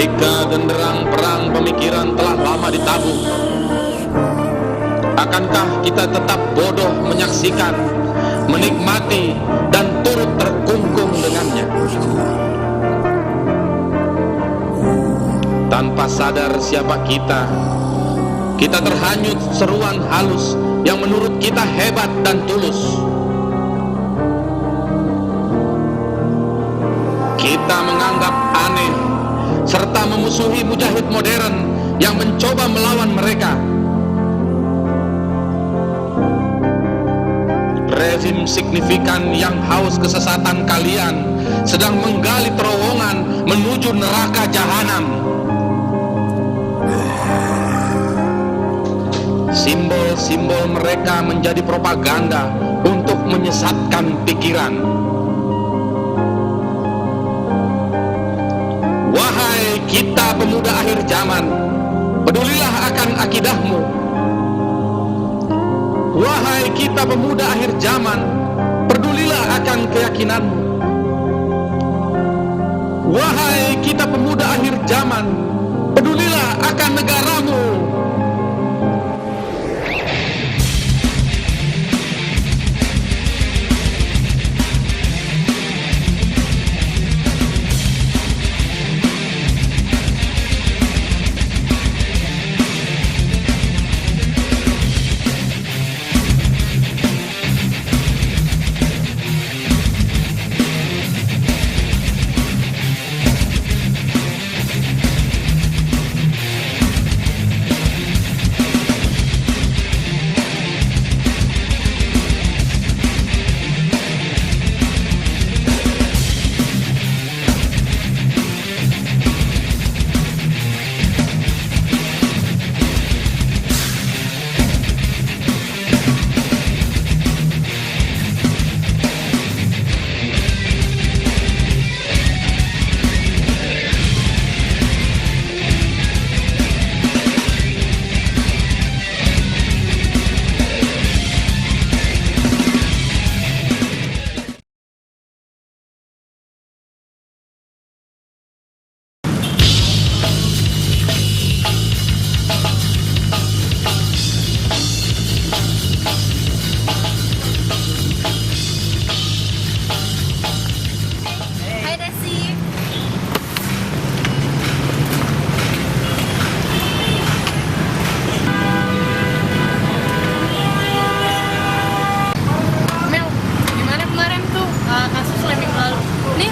Ketika genderang perang pemikiran telah lama ditabung, akankah kita tetap bodoh menyaksikan, menikmati, dan turut terkungkung dengannya? Tanpa sadar siapa kita terhanyut seruan halus yang menurut kita hebat dan tulus. Kita menganggap aneh serta memusuhi mujahid modern yang mencoba melawan mereka. Rezim signifikan yang haus kesesatan kalian sedang menggali terowongan menuju neraka jahanam. Simbol-simbol mereka menjadi propaganda untuk menyesatkan pikiran. Wahai kita pemuda akhir zaman, pedulilah akan akidahmu. Wahai kita pemuda akhir zaman, pedulilah akan keyakinanmu. Wahai kita pemuda akhir zaman, pedulilah akan negaramu.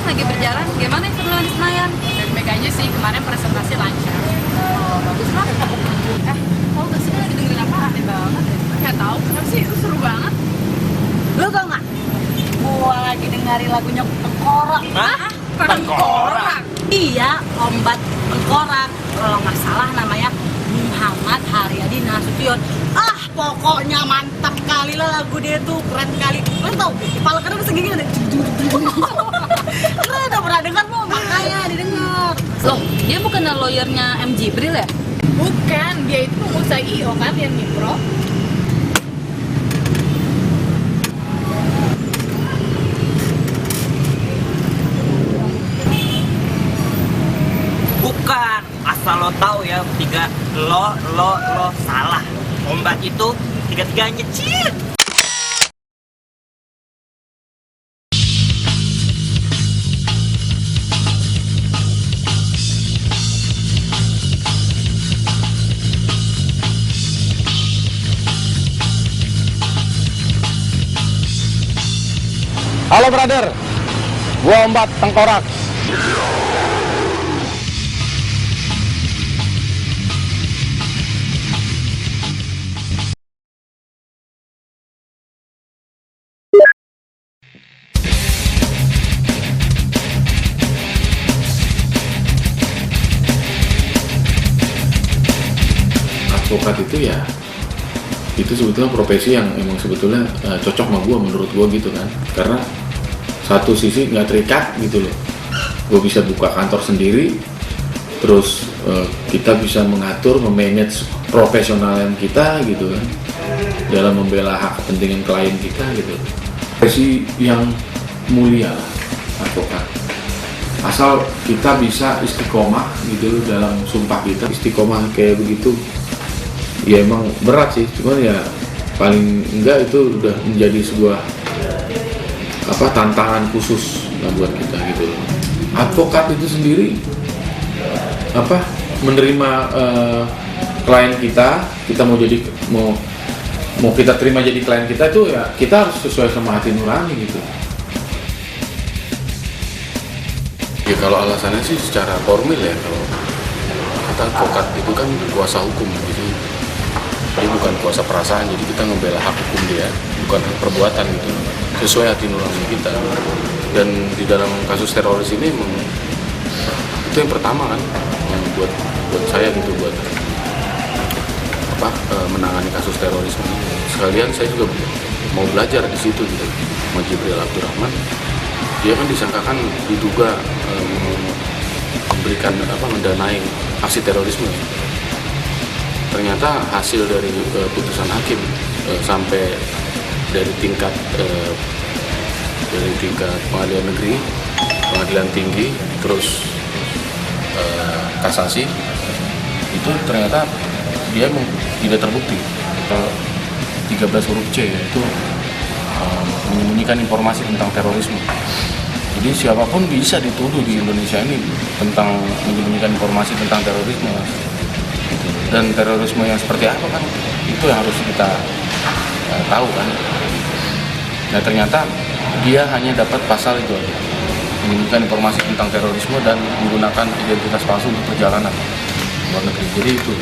Lagi berjalan, gimana keperluan di Senayan? Baik-baik aja sih, kemarin presentasi lancar. Oh, bagus banget. Tau gak sih lagi dengerin apa? Aneh banget. Gak tau, kenapa sih? Itu seru banget. Lu tau gak? Gua lagi dengerin lagunya Tengkorak. Hah? Tengkorak? Iya, Ombat Tengkorak. Kalau nggak salah namanya Muhammad Haryadi Nasution. Pokoknya mantap kali lah lagu dia tuh, keren kali. Lu tau, kepala kadang bisa gini ada. Keren, udah pernah dengar mau, makanya didengar. Loh, dia bukan lawyernya M. Jibril ya? Bukan, dia itu pengusaha IO kan, yang mikro. Bukan, asal lo tahu ya, tiga lo salah. Ombat itu tiga-tiganya cheat. Halo brother, gua Ombat Tengkorak. Advokat itu sebetulnya profesi yang emang sebetulnya cocok sama gue, menurut gue gitu kan, karena satu sisi nggak terikat gitu loh, gue bisa buka kantor sendiri, terus kita bisa mengatur, memanage profesionalan kita gitu kan, dalam membela hak kepentingan klien kita gitu. Profesi yang mulia lah, advokat. asal kita bisa istiqomah gitu loh dalam sumpah kita. Istiqomah kayak begitu ya emang berat sih, cuman ya paling enggak itu udah menjadi sebuah tantangan khusus lah buat kita gitu loh. Advokat itu sendiri menerima klien kita mau kita terima jadi klien kita itu ya kita harus sesuai sama hati nurani gitu. Ya kalau alasannya sih secara formil ya, kalau kata advokat itu kan kuasa hukum, jadi dia bukan kuasa perasaan, jadi kita ngebela hak hukum dia, bukan hak perbuatan gitu, sesuai hati nurani kita. Dan di dalam kasus teroris ini itu yang pertama kan, yang buat saya gitu, buat menangani kasus terorisme ini. Sekalian saya juga mau belajar di situ gitu, sama Jibril Abdurrahman. Dia kan disangkakan diduga memberikan mendanai aksi terorisme. Ternyata hasil dari putusan hakim sampai dari tingkat pengadilan negeri, pengadilan tinggi, terus kasasi, itu ternyata dia tidak terbukti. 13 huruf C, yaitu menyembunyikan informasi tentang terorisme. Jadi siapapun bisa dituduh di Indonesia ini tentang menyembunyikan informasi tentang terorisme. Dan terorisme yang seperti apa kan, itu yang harus kita tahu kan. Nah ternyata dia hanya dapat pasal itu aja, menyembunyikan informasi tentang terorisme dan menggunakan identitas palsu untuk perjalanan luar negeri. Jadi itu.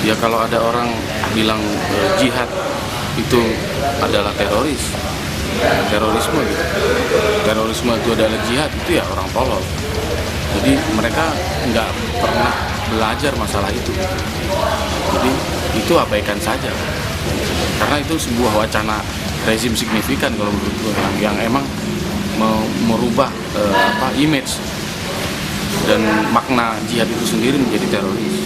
Ya kalau ada orang bilang jihad itu adalah terorisme gitu. Terorisme itu adalah jihad, itu ya orang tolol. Jadi mereka nggak pernah belajar masalah itu. Jadi itu abaikan saja. Karena itu sebuah wacana rezim signifikan kalau menurut gue, yang emang merubah image dan makna jihad itu sendiri menjadi teroris.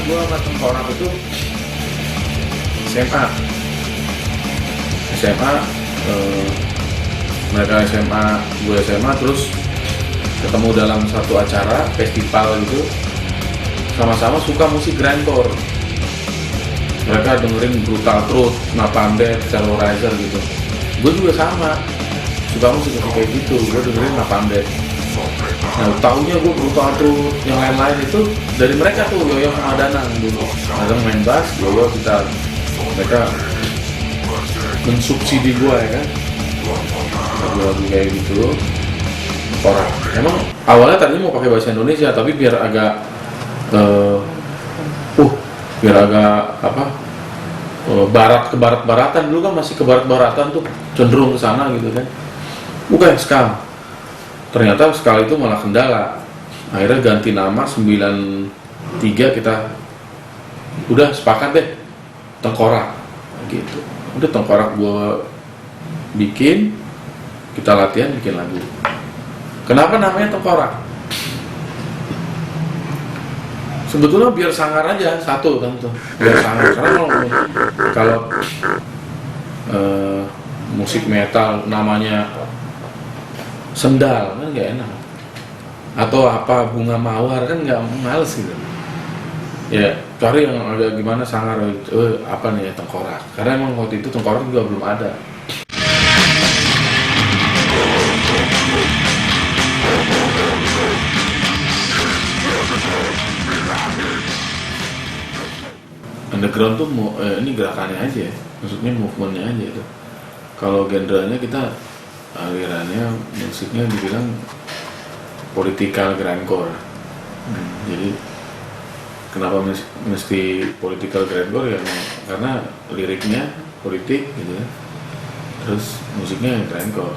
Gue sama tengkorak itu SMA mereka SMA, gue SMA, terus ketemu dalam satu acara festival gitu, sama-sama suka musik grindcore. Mereka dengerin Brutal Truth, Napalm Death, Terrorizer gitu. Gue juga sama, suka musik kayak gitu, gue dengerin Napalm Death. Nah, taunya gue Brutal Truth, yang lain-lain itu dari mereka tuh, Yoyo sama Danang dulu. Danang main bass, Yoyo gitar. Mereka mensubsidi gue ya kan, lagu-lagu kayak gitu. Orang emang awalnya tadinya mau pakai bahasa Indonesia, tapi biar agak barat ke barat-baratan. Dulu kan masih ke barat-baratan tuh, cenderung ke sana gitu kan. Bukan ska. Ternyata ska itu malah kendala. Akhirnya ganti nama 93, kita udah sepakat deh Tengkorak gitu. Udah Tengkorak gua bikin, kita latihan bikin lagu. Kenapa namanya Tengkorak? Sebetulnya biar sangar aja satu kan tuh, biar sangar. Karena kalau musik metal namanya Sendal kan nggak enak, atau apa Bunga Mawar kan nggak, males gitu. Ya cari yang agak gimana sangar, apa nih ya, Tengkorak. Karena emang waktu itu Tengkorak juga belum ada. Underground tuh ini gerakannya aja, maksudnya movementnya aja tuh. Kalau genrenya kita alirannya musiknya dibilang political grindcore. Jadi kenapa mesti political grindcore ya? Karena liriknya politik gitu ya. Terus musiknya grindcore.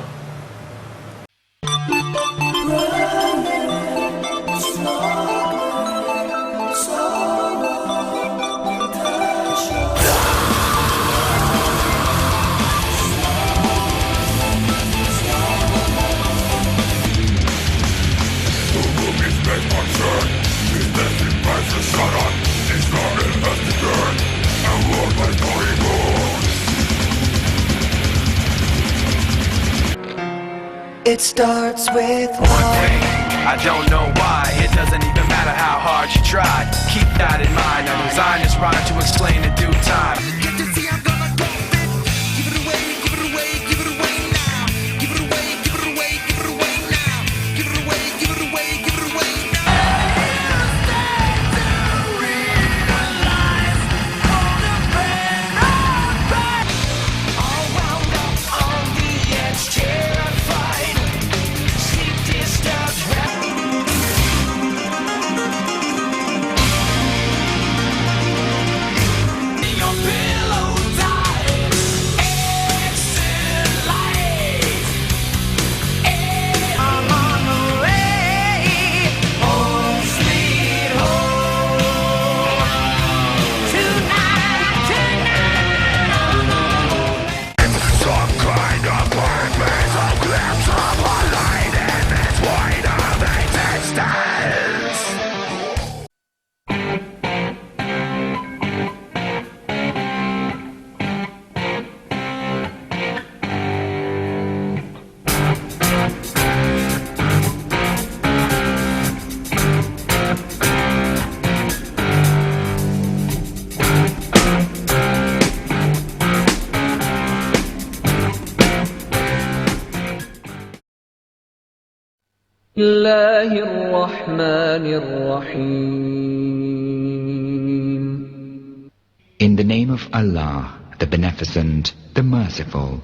It starts with one thing, I don't know why. It doesn't even matter how hard you try. Keep that in mind. I designed this rhyme to explain in due time. Get to see I'm gonna go fit. Give it away, give it away, give it away now. Give it away, give it away, give it away now. Give it away, give it away, give it away now. الله الرحمن الرحيم. In the name of Allah, the Beneficent, the Merciful.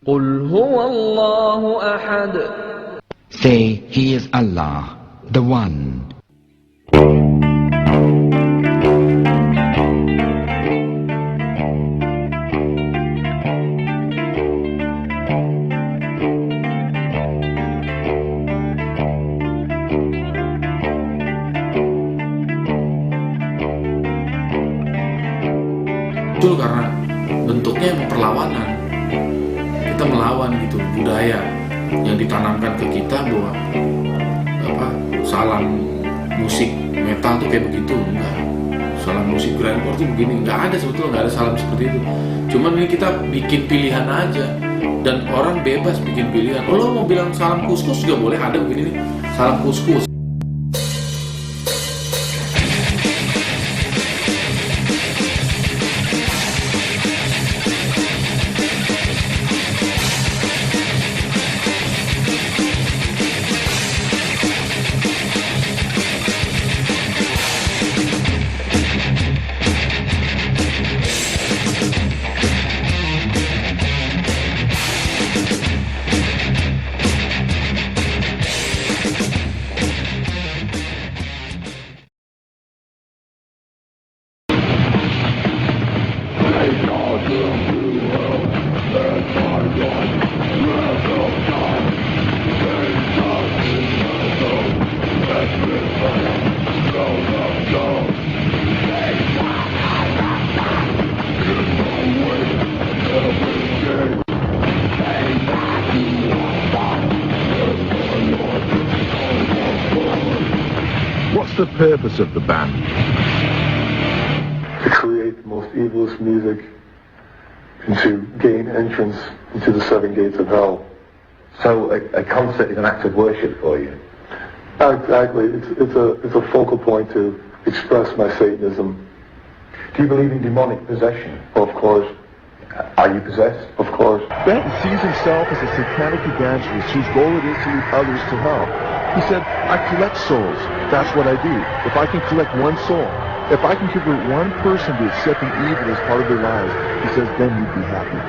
قل هو الله أحد. Say, He is Allah, the One. Muncul karena bentuknya emang perlawanan. Kita melawan gitu budaya yang ditanamkan ke kita bahwa salam musik metal tuh kayak begitu, enggak. Salam musik grindcore tuh begini, enggak ada, sebetulnya enggak ada salam seperti itu. Cuman ini kita bikin pilihan aja, dan orang bebas bikin pilihan. Oh, lo mau bilang salam kuskus juga boleh, ada begini nih, salam kuskus. What's the purpose of the band? To create the most evilest music and to gain entrance into the seven gates of hell. So a concert is an act of worship for you? Exactly. It's a focal point to express my Satanism. Do you believe in demonic possession? Of course. Are you possessed? Of course. Benton sees himself as a satanic evangelist whose goal it is to lead others to hell. He said, I collect souls. That's what I do. If I can collect one soul, if I can convert one person to accepting evil as part of their lives, he says, then you'd be happy.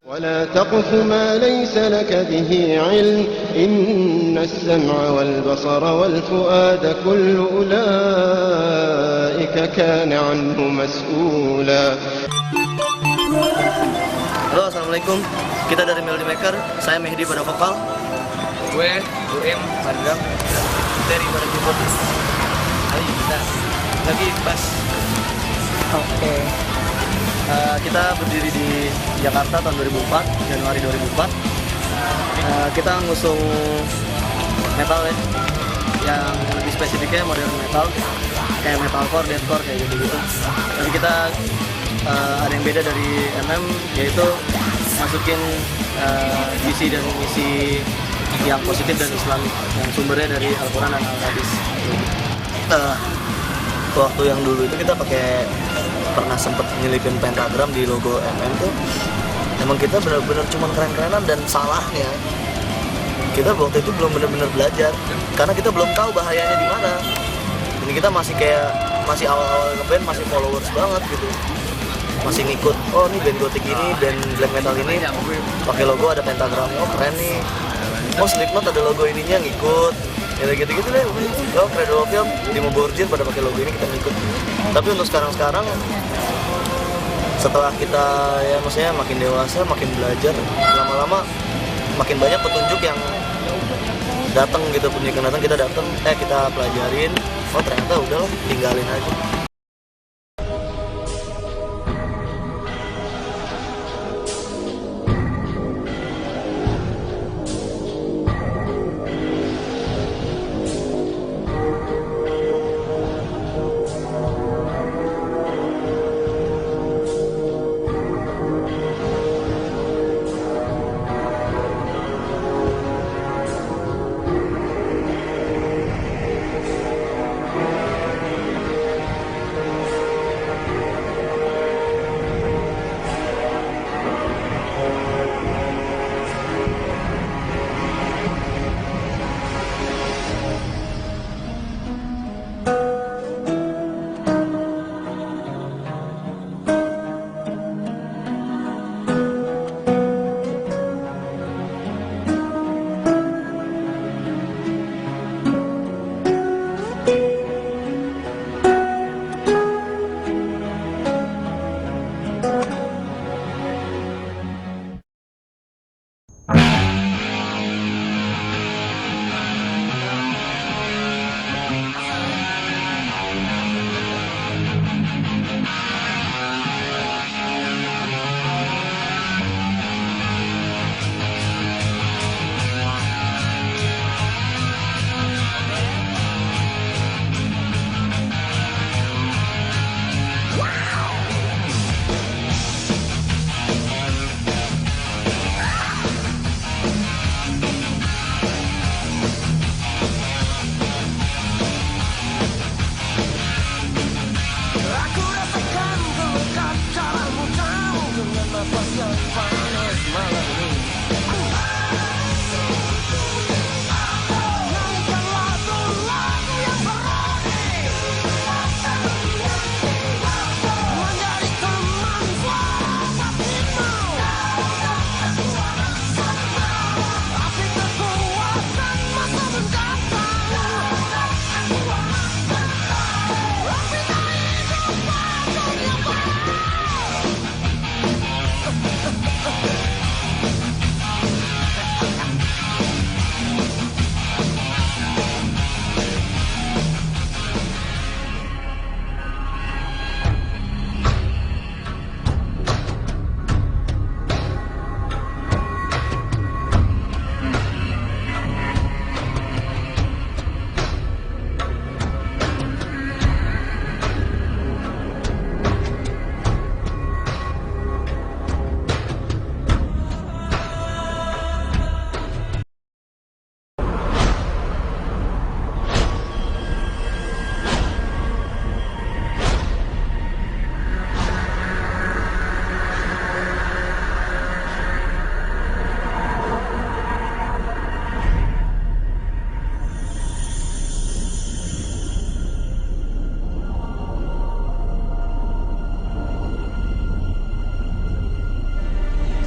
ولا تقف ما ليس لك به علم إن السمع والبصر والفؤاد كل أولئك كان عنه مسؤولا. Halo, assalamualaikum. Kita dari Melody Maker. Saya Mehdi pada vokal. Gue UM pada drum. Dari pada keyboard. Ali kita lagi bass. Oke. Kita berdiri di Jakarta tahun 2004, Januari 2004. Kita ngusung metal ya, yang lebih spesifiknya modern metal, kayak metalcore, deathcore kayak gitu-gitu. Jadi kita ada yang beda dari MM, yaitu masukin visi dan misi yang positif dan Islami, yang sumbernya dari Al-Quran dan Al-Hadis. Waktu yang dulu itu kita pernah sempet nyelipin pentagram di logo MM tuh. Emang kita benar-benar cuma keren-kerenan, dan salahnya kita waktu itu belum benar-benar belajar karena kita belum tahu bahayanya di mana. Ini kita masih awal-awal ngeband, masih followers banget gitu. Masih ngikut, oh ini band gotik ini, band black metal ini pakai logo ada pentagram, oh keren nih. Oh Slipknot ada logo ininya, ngikut. Ya gitu-gitu deh. Oh Cradle of Filth, Dimmu Borgir pada pakai logo ini, kita ngikut. Tapi untuk sekarang setelah kita ya maksudnya makin dewasa, makin belajar, lama-lama makin banyak petunjuk yang datang gitu, petunjuk yang datang kita pelajarin. Oh ternyata udahlah, tinggalin aja.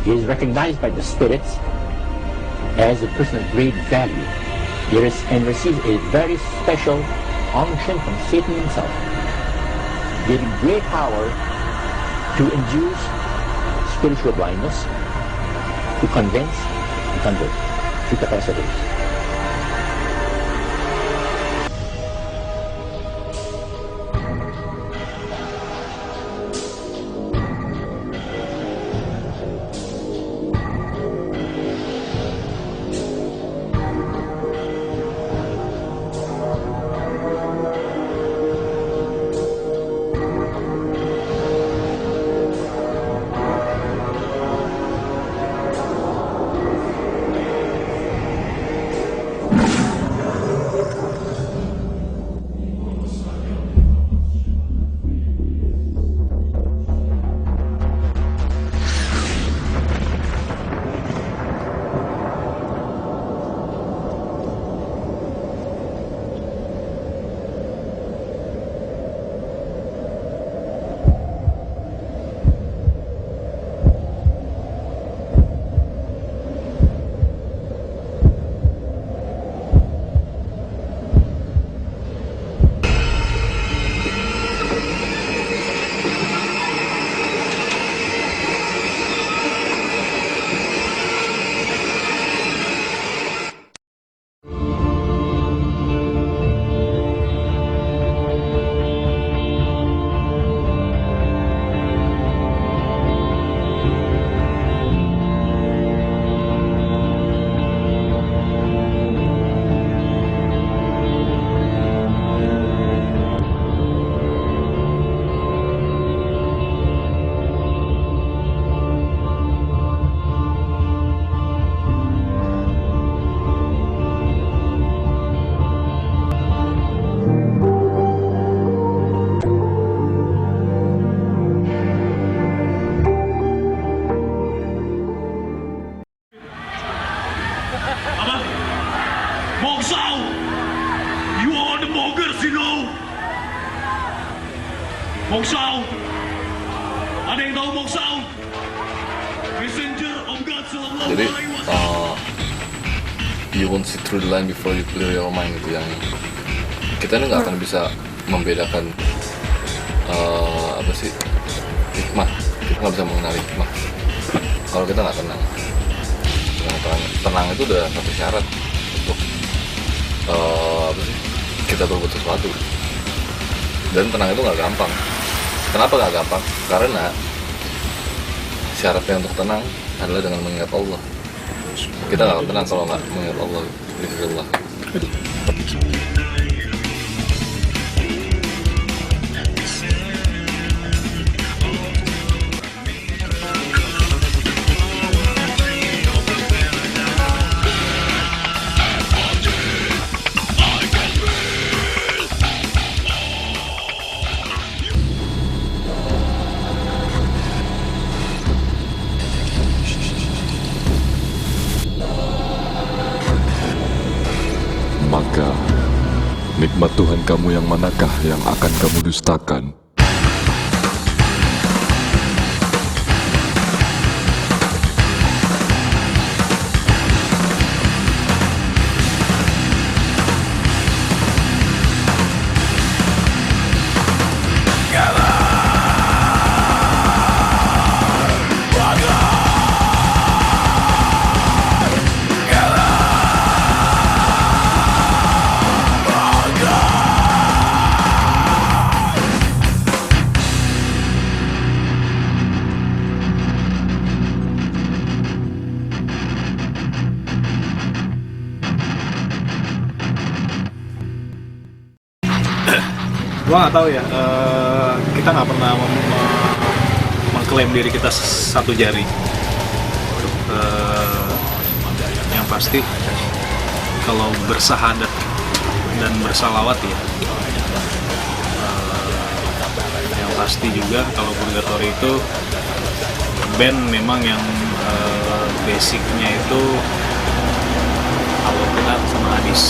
He is recognized by the spirits as a person of great value. And receives a very special unction from Satan himself, giving great power to induce spiritual blindness, to convince and convert through capacities. Moksao! Ada yang tahu Moksao? Messenger of God sallallahu Jadi alaihi wasallam. You won't see through the line before you clear your mind gitu, yang kita ini nggak akan bisa membedakan apa sih hikmah. Kita nggak bisa mengenali hikmah kalau kita nggak tenang. Tenang itu udah satu syarat untuk apa sih kita berbuat sesuatu. Dan tenang itu nggak gampang. Kenapa nggak gampang? Karena syaratnya untuk tenang adalah dengan mengingat Allah. Kita nggak akan tenang kalau nggak mengingat Allah. Bismillah. Maka, nikmat Tuhan kamu yang manakah yang akan kamu dustakan? Gua nggak tahu ya, kita nggak pernah mengklaim diri kita satu jari. Yang pasti kalau bersahadat dan bersalawat ya, yang pasti juga kalau purgatory itu band memang yang basicnya itu Al-Quran sama hadis.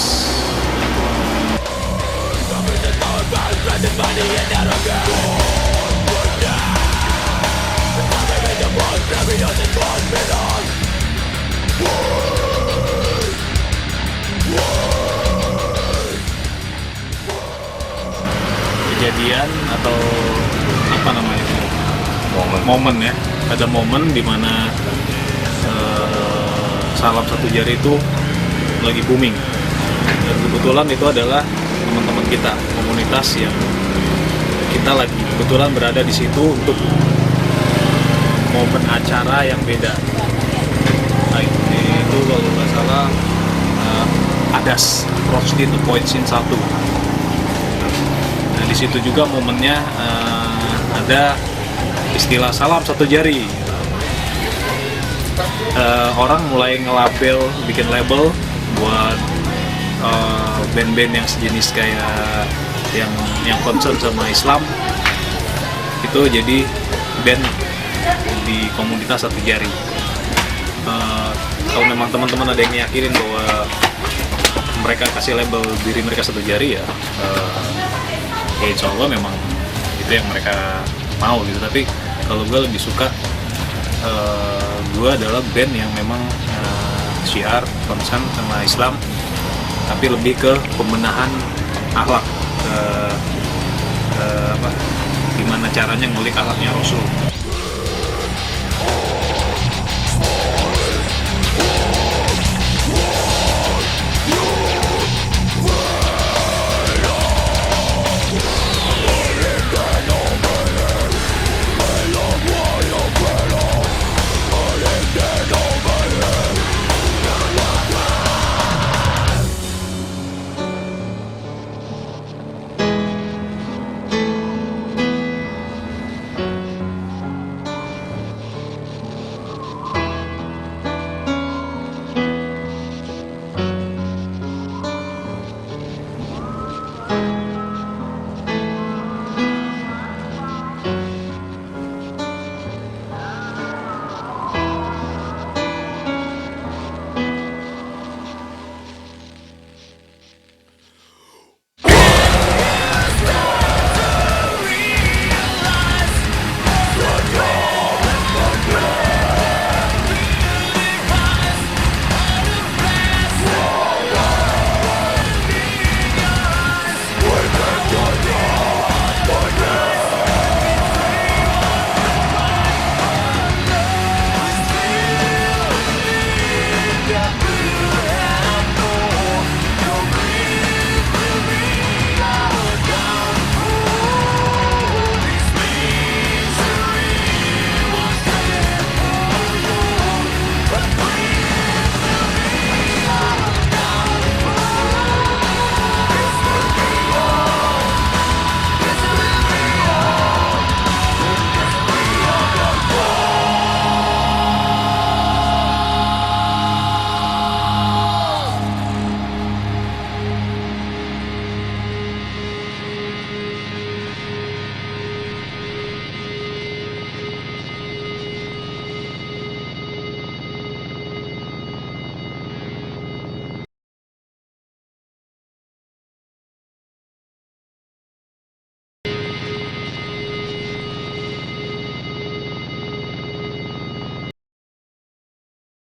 kejadian atau apa namanya momen ya, ada momen di mana salam satu jari itu lagi booming, dan kebetulan itu adalah teman-teman kita, komunitas yang kita lagi kebetulan berada di situ untuk momen acara yang beda. Nah, itu kalau nggak salah ADAS, Approach to Point Scene 1. Nah, di situ juga momennya ada istilah salam satu jari. Orang mulai ngelabel, bikin label buat band-band yang sejenis kayak yang concern sama Islam, itu jadi band di komunitas satu jari. Kalau memang teman-teman ada yang yakinin bahwa mereka kasih label diri mereka satu jari, ya insya Allah memang itu yang mereka mau gitu. Tapi kalau gue lebih suka gue adalah band yang memang syiar concern sama Islam, tapi lebih ke pembenahan akhlak, gimana caranya ngulik akhlaknya Rasul.